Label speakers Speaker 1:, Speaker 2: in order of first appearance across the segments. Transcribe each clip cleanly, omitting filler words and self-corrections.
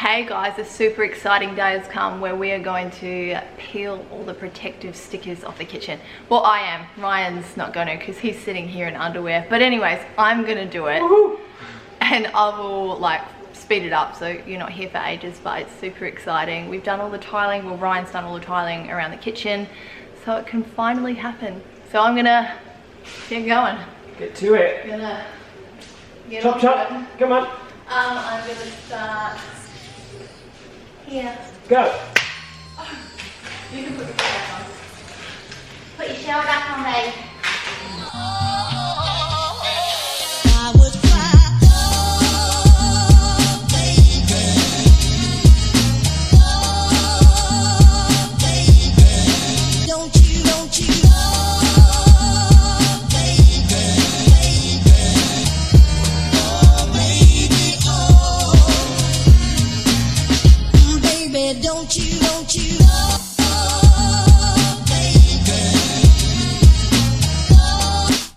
Speaker 1: Hey guys, a super exciting day has come where we are going to peel all the protective stickers off the kitchen. Well, I am. Ryan's not going to because he's sitting here in underwear. But anyways, I'm going to do it. Woohoo! And I will like speed it up so you're not here for ages, but it's super exciting. We've done all the tiling. Well, Ryan's done all the tiling around the kitchen so it can finally happen. So I'm going to get going.
Speaker 2: Get to it.
Speaker 1: I'm going to get
Speaker 2: chop,
Speaker 1: on
Speaker 2: chop.
Speaker 1: to it.
Speaker 2: Come on.
Speaker 1: I'm going to start here.
Speaker 2: Go.
Speaker 1: Oh, you can put your shower back on. Put your shower back on, babe.
Speaker 3: I would cry, oh, baby, oh, baby, don't you, oh, baby, oh, baby, oh, baby, don't you, oh, baby,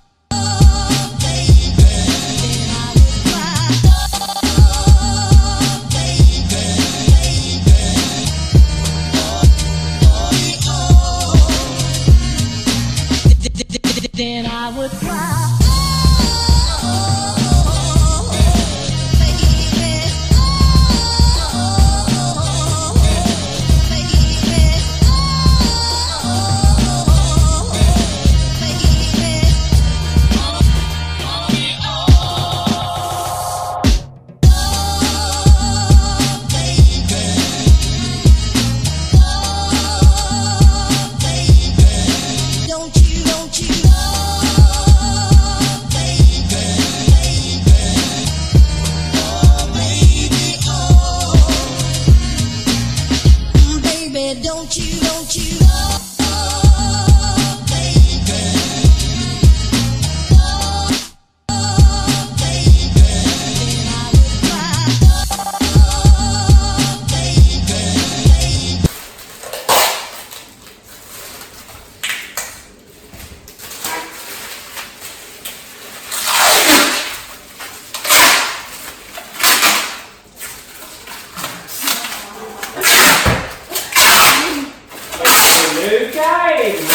Speaker 3: oh, baby, then I would cry, oh, baby, oh, then I would cry, oh, baby, oh, baby, don't you, oh, baby, oh, baby, oh, baby, don't you, oh, baby, oh, baby, then I would cry, oh, baby.
Speaker 2: New game.